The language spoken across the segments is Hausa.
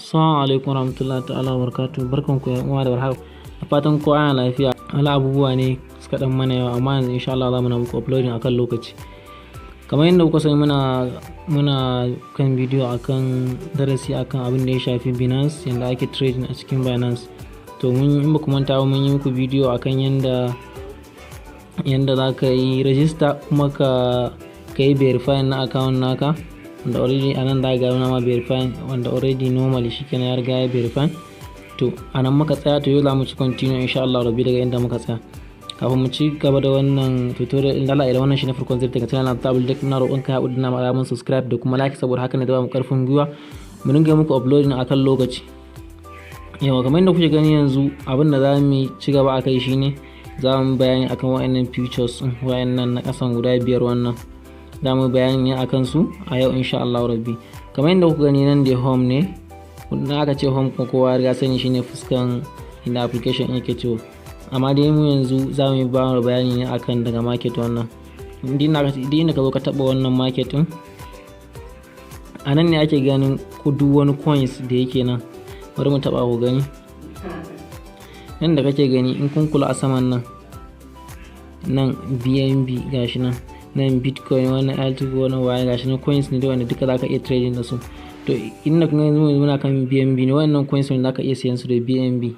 Assalamu alaikum warahmatullahi ta'ala wabarakatuh. Barkanku yan uwa da warhaka. Da fatan kowa yana lafiya. Wani abubuwa ne suka dan mana yawa amma yanzu insha Allah za mu na muku uploading akan lokaci. Kamar yadda kuka sani muna kan bidiyo akan darasi akan abin da ya shafi Binance, yanda ake trading a cikin Binance. To in ba ku manta ba mun yi muku bidiyo akan yanda za ka yi register kuma ka yi verify na account naka, wanda already anan da ga ma verify, wanda already normally shikenan ya riga ya verify. To anan muka tsaya, to yau za mu ci continue insha Allah rabbi daga inda muka tsaya. Kafin mu ci gaba da wannan tutorial in Allah idan wannan shine farkon zai daga channel ta Tablet, muna roƙon ka haɗu da alamun subscribe da kuma like, saboda haka ne da ba mu karfin gwiwa mu dinga muku uploading akan lokaci. Yawa kamar yadda kuke gani yanzu abin da za mu ci gaba akai shine za mu bayani akan wayannan features wayannan na kasan guda biyar, wannan za mu bayani ne akan su a yau insha Allah rabbi. Kamar yadda kuka gani nan da home ne, na aka ce home kuma kowa riga sani shine fuskan inda application yake cewa, amma dai mu yanzu za mu yi bayani ne akan daga market. Wannan inda ka zo ka taba wannan market din, a nan ne ake ganin ko duk wani coins da yake nan. Bari mu taba ku gani nan da kake gani, in kun kula a saman nan BNB gashi nan Bitcoin, wannan altcoin, wannan waya gashi nan coins ne da wanda duka zaka iya trading da su. To inda kun ga muna kan BNB ne, wannan coins ne zaka iya siyan su da BNB.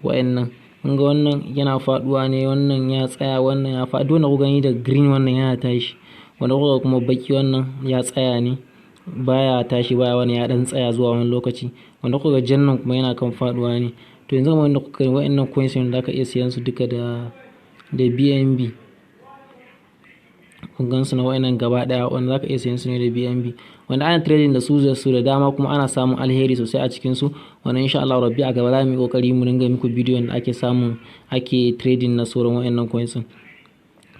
Wayannan kun ga wannan yana faduwa ne, wannan ya tsaya, wannan ya faɗi, wanda ku gani da green wannan yana tashi, wanda kuka kuma baki wannan ya tsaya ne, baya tashi, baya wani ya dan tsaya zuwa wani lokaci, wanda kuka ga jannan kuma yana kan faduwa ne. To yanzu wanda kuka gani wayannan coins ne zaka iya siyan su duka da BNB. kun gan su na wayannan gaba daya wanda zaka iya sayan su ne da BNB, wanda ana trading da su da dama, kuma ana samun alheri sosai a cikin su. Wannan insha Allah rabbi a gaba za mu yi kokari mu dinga muku bidiyon da ake trading na sauran wayannan coins.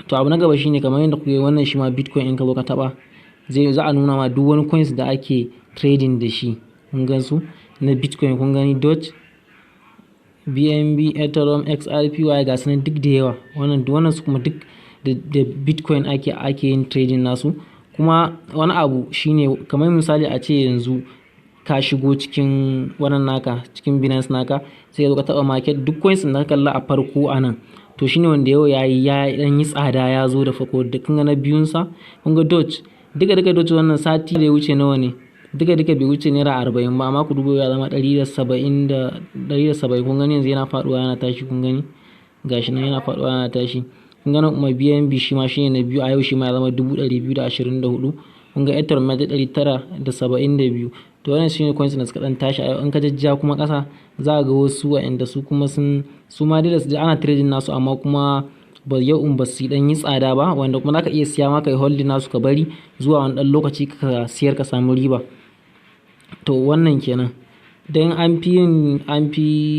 To abu na gaba shine kamar yadda kuke wannan shi ma Bitcoin, in ka zo ka taba za a nuna ma duk wani coins da ake trading da shi. kun gan su na Bitcoin, kun gani Doge, BNB, Ethereum, XRP, ga sunan duk da yawa. Wannan su kuma duk da Bitcoin ake yin trading nasu. Kuma wani abu shine kamar misali a ce yanzu ka shigo cikin wannan naka, cikin Binance naka, sai ka taba market, duk coins da ka kalla a farko anan, to shine wanda yau ya dan yi tsada, ya zo da farko da kun ga na biyun sa. kun ga Doge, duka Doge wannan sati da ya wuce nawa ne, duka bai wuce naira 40 ba, amma ku dubo ya zama 170. kun gani yanzu yana faduwa yana tashi, kun gani gashi nan yana faduwa yana tashi. kun gani kuma BNB shi ma shine na biyu a yau, shi ma ya zama 224. kun ga Ethereum ma 972. to wannan shine coins da suka dan tashi a yau. in ka jajja kuma kasa za ga wasu wa'anda su kuma su ma dai da ana trading nasu, amma kuma ba su dan yi tsada ba, wanda kuma zaka iya siya ma kai holding nasu ka bari zuwa wani dan lokaci ka siyar ka samu riba. To wannan kenan. Dan an fi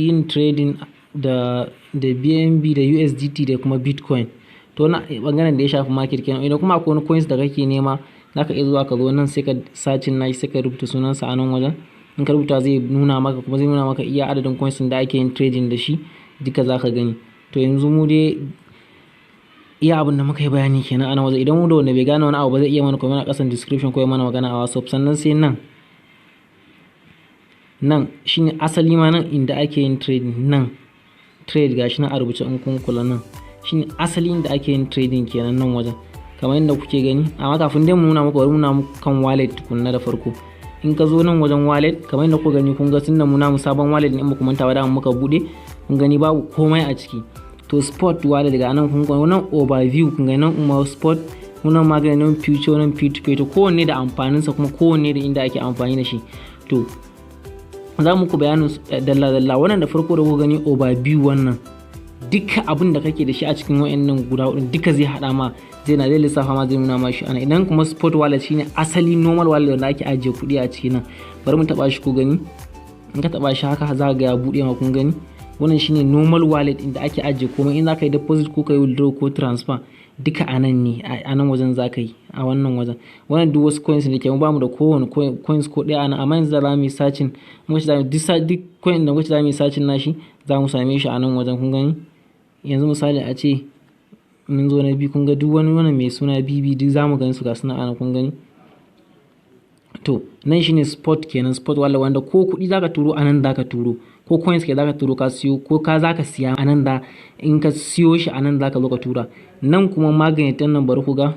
yin trading da BNB da USDT da kuma Bitcoin. To wannan bangaren da ya shafi market kenan. Idan kuma akwai wani coins da kake nema, zaka iya zuwa ka zo nan sai ka searching nashi, sai ka rubuta sunansa a nan wajen. in ka rubuta zai nuna maka, kuma zai nuna maka iya adadin coins da ake yin trading da shi duka zaka gani. To yanzu mu dai iya abin da muka yi bayani kenan a nan wajen. Idan mu da wanda bai gane wani abu ba zai iya mana comment a kasan description ko ya mana magana a WhatsApp. Sannan sai nan shine asali ma nan inda ake yin trading, nan trade gashi nan a rubuce in kun kula, nan shine asali inda ake yin trading kenan nan wajen, kamar yadda kuke gani. Amma kafin dai mu nuna muku, bari mu nuna muku kan wallet tukunna da farko. in ka zo nan wajen wallet, kamar yadda kuka gani, kun ga sun da mu namu sabon wallet ne, in ba ku manta ba da muka bude, kun gani babu komai a ciki. To spot wallet daga nan kun ga wannan overview, kun ga nan kuma spot, wannan magana nan future, nan P2P. to kowanne da amfaninsa, kuma kowanne da inda ake amfani da shi. To za mu ku bayanin dalla. wannan da farko da kuka gani overview, wannan duka abin da kake da shi a cikin wayannan guda hudu duka zai hada ma, zai lissafa ma, zai nuna ma shi ana. Idan kuma spot wallet shine asali normal wallet wanda ake ajiye kuɗi a ciki nan. Bari mu taba shi ku gani. in ka taba shi haka za ga ya bude ma, kun gani wannan shine normal wallet inda ake ajiye komai. in za ka yi deposit ko ka yi withdraw ko transfer duka a nan ne, a nan wajen za ka yi, a wannan wajen. wannan duk wasu coins da ke mu bamu da kowane coins ko ɗaya a nan, amma yanzu za mu yi searching, duk coin da wacce za mu yi searching nashi za mu same shi a nan wajen. kun gani yanzu misali a ce mun zo na biyu, kun ga duk wani wannan mai suna BB duk za mu gani su ga suna a nan, kun gani. to nan shine spot kenan, spot wallet wanda ko kuɗi zaka turo anan zaka turo, ko coins ke zaka turo ka siyo ko ka zaka siya anan da in ka siyo shi anan zaka zo ka tura. Nan kuma magnet nan bari ku ga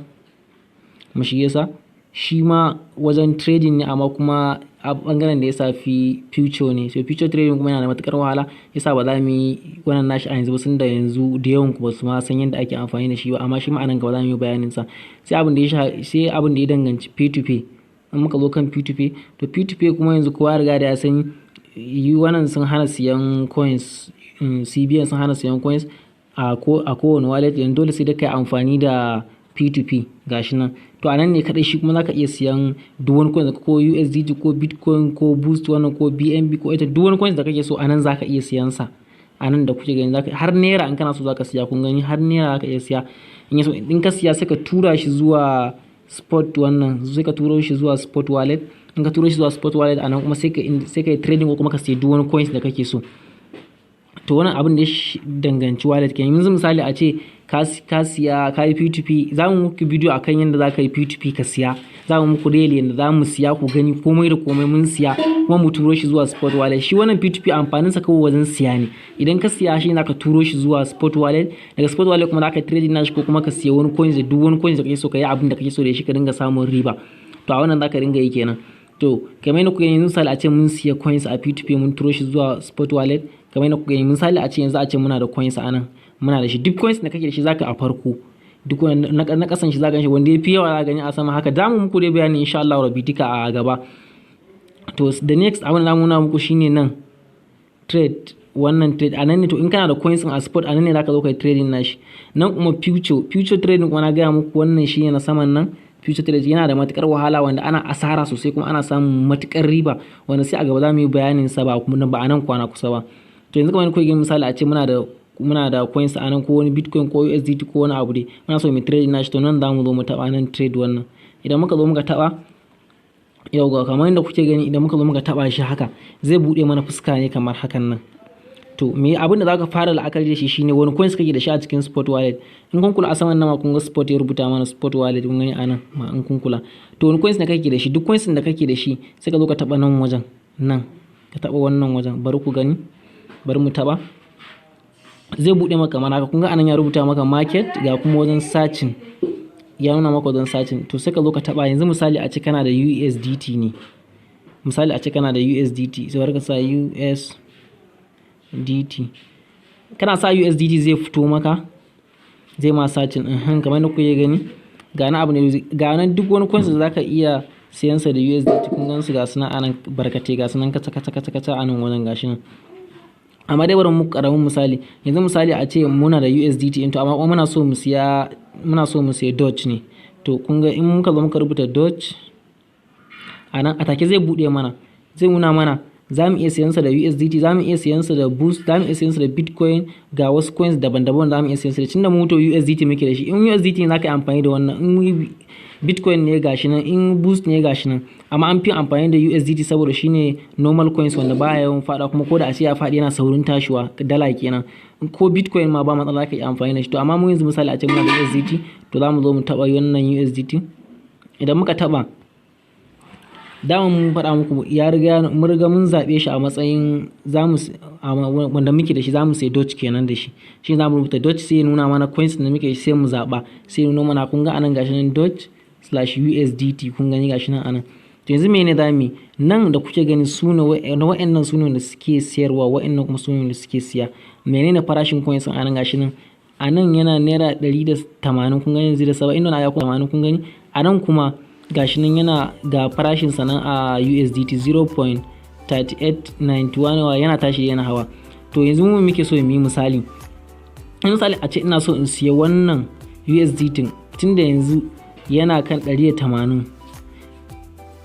mu shige sa, shi ma wajen trading ne amma kuma a bangaren da ya safi future ne. So future trading kuma yana da matukar wahala, yasa ba za mu yi wannan nashi a yanzu ba, sun da yanzu da yawan ku ba su ma san yadda ake amfani da shi ba, amma shi ma anan gaba za mu yi bayanin sa. Sai abin da ya danganci P2P. In muka zo kan P2P, to P2P kuma yanzu kowa riga da ya san wannan sun hana siyan coins, CBN sun hana siyan coins a kowane wallet, yanzu dole sai da kai amfani da P2P gashi nan. To anan ne kadai shi kuma zaka iya siyan duk wani coin ko USDT ko Bitcoin ko Boost wannan ko BNB ko ita duk wani coin da kake so anan zaka iya siyan sa. Anan da kuke gani zaka har naira in kana so zaka siya, kun gani har naira zaka iya siya. In ka siya sai ka tura shi zuwa spot wannan, sai ka turo shi zuwa spot wallet. In ka turo shi zuwa spot wallet anan kuma sai ka yi trading ko kuma ka siya duk wani coins da kake so. To wannan abin da ya danganci wallet kenan. Yanzu misali a ce ka siya ka yi P2P, za mu muku bidiyo akan yadda za ka yi P2P ka siya, za mu muku daily yadda za mu siya ku gani komai da komai mun siya kuma mu turo shi zuwa spot wallet. Shi wannan P2P amfanin sa kawai wajen siya ne. Idan ka siya shi zaka turo shi zuwa spot wallet, daga spot wallet kuma zaka trading nashi ko kuma ka siya wani coins da duk wani coins da kake so ka yi abin da kake so da shi ka dinga samun riba. To a wannan zaka dinga yi kenan. To kamar yadda kuka gani misali a ce mun siya coins a P2P mun turo shi zuwa spot wallet, kamar yadda kuka gani misali a ce yanzu a ce muna da coins a nan, muna da shi duk coins da kake da shi zaka a farko, duk na kasan shi zaka shi wanda ya fi yawa zaka gani a sama. Haka da mu muku dai bayani insha Allah rabitika a gaba. To the next abin da nuna muku shine nan trade, wannan trade anan ne. To in kana da coins a spot anan ne zaka zo kai trading nashi. Nan kuma future trading kuma na gaya muku wannan shine na saman nan. Future trade yana da matukar wahala wanda ana asara sosai kuma ana samun matukar riba, wanda sai a gaba za mu yi bayanin sa ba a nan kwana kusa ba. To yanzu kamar kuke gani misali a ce muna da coins a nan ko wani Bitcoin ko USDT ko wani abu dai muna so mu trade nashi, to nan za mu zo mu taba nan trade wannan. Idan muka zo muka taba, yau ga kamar yadda kuke gani, idan muka zo muka taba shi haka zai bude mana fuska ne kamar hakan nan. To me abin da zaka fara la'akari da shi shine wani coins kake da shi a cikin spot wallet. In kun kula a saman nan ma kun ga spot ya rubuta mana spot wallet, kun gani anan ma in kun kula. To wani coins da kake da shi, duk coins da kake da shi sai ka zo ka taba nan wajen, nan ka taba wannan wajen, bari ku gani, bari mu taba. Zai bude maka kamar haka, kun ga anan ya rubuta maka market ga kuma wajen searching, ya nuna maka wajen searching. To sai ka zo ka taba. Yanzu misali a ce kana da USDT ne, misali a ce kana da USDT, sai ka sa USDT, kana sa USDT zai fito maka, zai ma searching kamar da kuke gani. Ga na abu ne, ga nan duk wani coins da zaka iya siyan sa da USDT, kun gan su ga sunan anan barkate, ga sunan kaca anan wajen gashi nan. Amma dai bari mu karamin misali. Yanzu misali a ce muna da USDT into amma muna so mu siya Doge ne. To kun ga in muka zo muka rubuta Doge anan a take zai bude mana, zai nuna mana za mu iya siyan sa da USDT, za mu iya siyan sa da Boost, za mu iya siyan sa da Bitcoin, ga wasu coins daban-daban za mu iya siyan sa da. Tunda mu to USDT muke da shi, in USDT ne zaka yi amfani da wannan, in Bitcoin ne gashi nan, in Boost ne gashi nan. Amma an fi amfani da USDT saboda shine normal coins wanda baya yawan fada, kuma ko da a ce ya fadi yana saurin tashiwa, dala kenan. Ko Bitcoin ma ba matsala zaka yi amfani da shi. To amma mu yanzu misali a ce muna da USDT, to za mu zo mu taba wannan USDT. Idan muka taba, dama mun faɗa muku ya riga mun zaɓe shi a matsayin wanda muke da shi za mu sai Doge kenan da shi. Shi za mu rubuta Doge sai ya nuna mana coins da muke sai mu zaɓa, sai ya nuna mana, kun ga anan gashi nan Doge/USDT, kun gani gashi nan anan. To yanzu mene zamu nan da kuke gani sune wa'annan sune da suke siyarwa, wa'annan kuma sune da suke siya. Menene farashin coins anan gashi nan? Anan yana naira 180, kun gani yanzu da 70 na ya kuma 80, kun gani. Anan kuma gashi nan yana ga farashin sa nan a USDT 0.3891 yana tashi yana hawa. To yanzu mu muke so mu yi misali. Misali a ce ina so in siya wannan USDT tunda yanzu yana kan 180.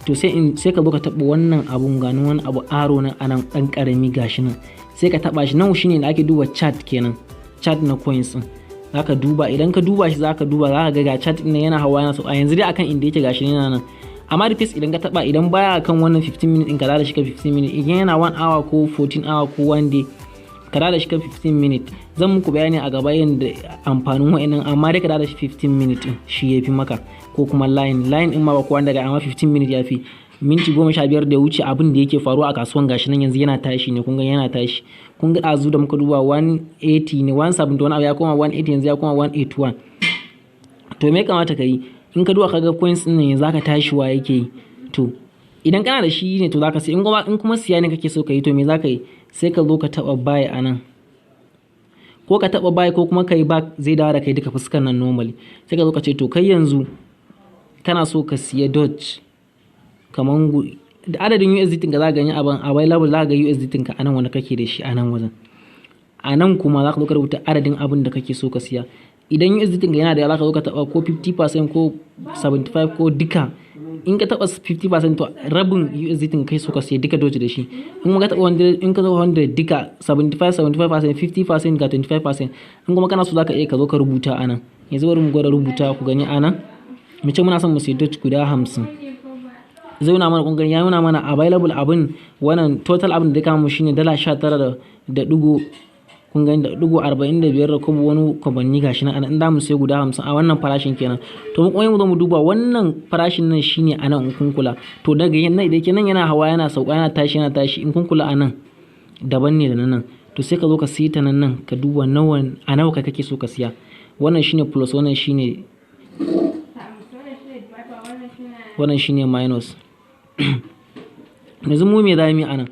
To sai ka zo ka taba wannan abun, ganin wani abu aro nan anan dan karami gashi nan. Sai ka taba shi nan, shine da ake duba chart kenan, chart na coins din. Zaka duba, idan ka duba shi zaka ga chart din yana hawa yana so. A yanzu dai akan inda yake gashi yana nan. Amma da idan ka taba, idan baya kan wannan 15 minutes din ka da shi ka 15 minutes, idan yana 1 hour ko 14 hour ko 1 day, ka da shi kan 15 minute. Zan muku bayani a gaba yanda amfanin wa'annan, amma dai ka da shi 15 minute shi yafi maka, ko kuma line in ma ba kowa daga, amma 15 minute yafi. Minti 15 da wuce abin da yake faruwa a kasuwan gashi nan yanzu yana tashi ne, kun ga yana tashi. Kun ga azu da muka duba 180 ne, 170 wani abu ya koma 180, yanzu ya koma 181. To me kamata ka yi in ka duba kaga coins din nan yanzu zaka tashi wa yake yi? To idan kana da shi ne to zaka sai, in kuma siya ne kake so ka yi, to me zaka yi? Sai ka zo ka taba buy a nan, ko ka taba buy ko kuma kai back, zai dawo da kai duka fuskan nan normally. Sai ka zo ka ce to kai yanzu kana so ka siya Doge kaman da adadin USDT ka za ka gani abin available, za ka ga USDT ka anan wanda kake da shi a nan wajen. A nan kuma za ka zo ka rubuta adadin abin da kake so ka siya. Idan USDT ka yana da yawa, za ka zo ka taba ko 50% ko 75 ko duka. In ka taba 50% to rabin USDT kai so ka siya duka Doge da shi. In ka taba 100, in ka taba 100 duka 75%, 50% ga 25%. In kuma kana so za ka iya ka zo ka rubuta anan. Yanzu bari mu gwada rubuta ku gani anan. Mu ce muna son mu siya Doge guda 50. Zai nuna mana, kun gani ya nuna mana available abin, wannan total abin da duka mu shine $19 da dugu, kun gani da dugu 45 da kuma wani kwabanni gashi nan. In da mu sai guda 50 a wannan farashin kenan. To mu kuma mu zo mu duba wannan farashin nan shine anan in kun kula. To daga nan da yake nan yana hawa yana sauka yana tashi in kun kula anan daban ne da nan. To sai ka zo ka siya ta nan ka duba nawa a nawa kake so ka siya. Wannan shine plus, wannan shine minus. Yanzu mu me za mu yi anan?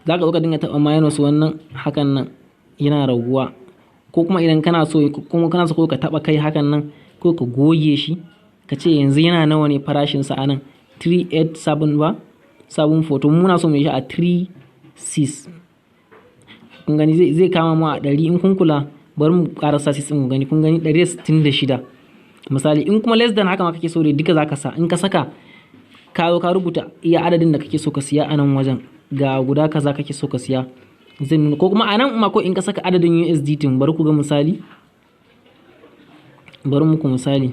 Za ka zo ka dinga taɓa minus wannan hakan nan yana raguwa, ko kuma idan kana so ka taɓa kai hakan nan, ko ka goge shi ka ce yanzu yana nawa ne farashinsa anan 387 ba 74, to muna so mu yi shi a 36. Kun gani zai kama mu a 100. In kun kula bari mu ƙarasa 6 ɗin, kun gani 166 misali. In kuma less than haka ma kake so dai duka zaka sa. In ka saka ka zo ka rubuta iya adadin da kake so ka siya a nan wajen, ga guda kaza kake so ka siya, zai nuna. Ko kuma a nan ma ko in ka saka adadin USDT, bari ku ga misali, bari muku misali.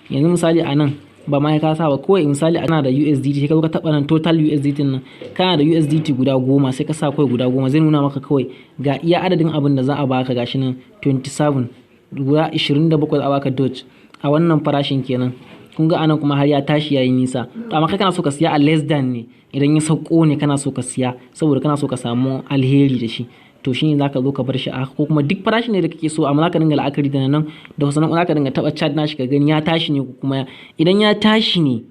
Yanzu misali a nan ba ma ka sa ba, kawai misali ana da USDT, sai ka zo ka taba nan total USDT nan, kana da USDT guda 10, sai ka sa kawai guda 10, zai nuna maka kawai ga iya adadin abin da za a baka gashi nan 27 guda 27 a baka Doge a wannan farashin kenan. Kun ga anan kuma har ya tashi yayi nisa. To amma kai kana so ka siya a less than ne, idan ya sauko ne kana so ka siya saboda kana so ka samu alheri da shi. To shine zaka zo ka bar shi a haka, ko kuma duk farashin ne da kake so, amma zaka dinga la'akari da nan da wasu nan, zaka dinga taba chart nashi ka gani ya tashi ne, kuma idan ya tashi ne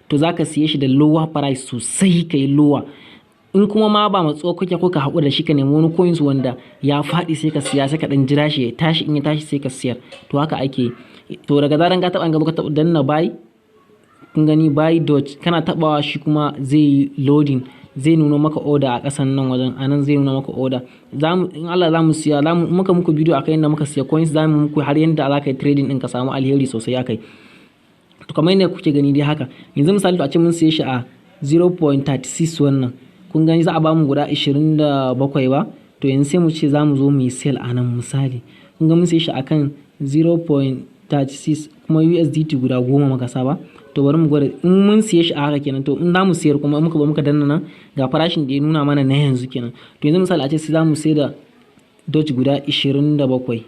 to zaka siye shi da lower price sosai, kai lower. In kuma ma ba matso kake ko ka haƙura da shi ka nemi wani coins wanda ya faɗi sai ka siya, sai ka dan jira shi ya tashi, in ya tashi sai ka siyar. To haka ake. To daga zaran ka taba ga ka taba danna buy, kun gani buy Doge, kana tabawa shi kuma zai yi loading, zai nuna maka order a ƙasan nan wajen. Anan zai nuna maka order. In Allah zamu siya, muka muku bidiyo akai yanda muka siya coins, zamu muku har yanda za ka yi trading din ka samu alheri sosai akai. To kamar yadda kuke gani dai haka. Yanzu misali to a ce mun siye shi a 0.36 wannan, kun gani za a ba mu guda 27 ba. To yanzu sai mu ce zamu zo mu yi sell anan misali. Kun ga mun siye shi akan 0.36 kuma USDT guda 10 muka sa ba. To bari mu gwada in mun siye shi a haka kenan. To in za mu siyar kuma muka ba muka danna nan ga farashin da ya nuna mana na yanzu kenan. To yanzu misali a ce sai za mu sayar da Doge guda 27.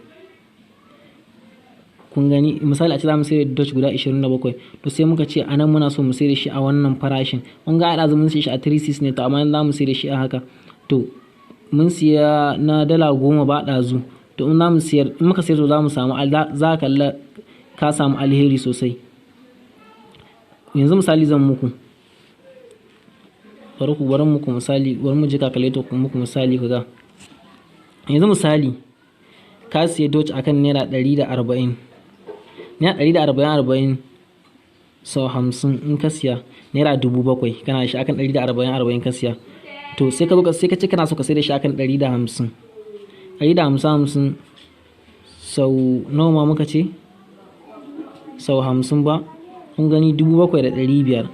Kun gani misali a ce za mu sayar da Doge guda 27. To sai muka ce anan muna so mu sayar da shi a wannan farashin. Kun ga a mun siye shi a 36 ne, to amma za mu sayar da shi a haka. To mun siya na dala 10 ba ɗazu. To in za mu siyar, in muka sayar to za mu samu, za ka kalla ka samu alheri sosai. Yanzu misali zan muku, bari muku misali, bari mu je calculator ku muku misali ku ga. Yanzu misali ka siya Doge akan naira 140, naira 140 sau 50 in ka siya naira 7,000, kana shi akan 140 ka siya. To sai ka zo sai ka ce kana so ka sai da shi akan 150 sau nawa ma muka ce, sau 50 ba, kun gani 7,500.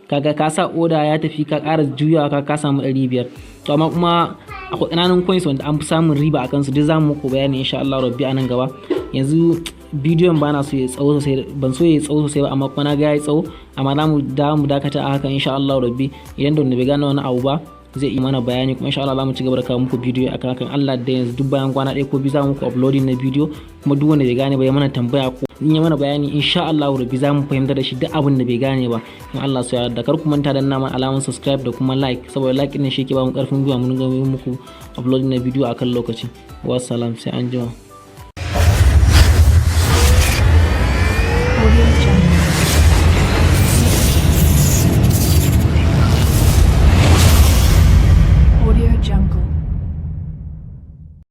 Kaga ka sa order ya tafi, ka ƙara juyawa ka samu 500. To amma kuma akwai ƙananan coins wanda an fi samun riba a kansu, duk zamu muku bayani insha Allah rabbi a nan gaba. Yanzu bidiyon ba na so ya tsawo sosai, ban so ya tsawo sosai ba, amma kuma na ga ya tsawo, amma za mu dakata a haka insha Allah rabbi. Idan da wanda bai gane wani abu ba zai yi mana bayani, kuma insha Allah za mu ci gaba da kawo muku bidiyo akan hakan. Allah da yanzu duk bayan kwana ɗaya ko biyu za mu muku uploading na bidiyo, kuma duk wanda bai gane ba ya mana tambaya ko in ya mana bayani insha Allah rabbi za mu fahimtar da shi duk abin da bai gane ba in Allah su yarda. Kar ku manta da nama alamun subscribe da kuma like, saboda like ɗin shi ke ba mu ƙarfin gwiwa mun ga muku uploading na bidiyo akan lokaci. Wassalam, sai anjima.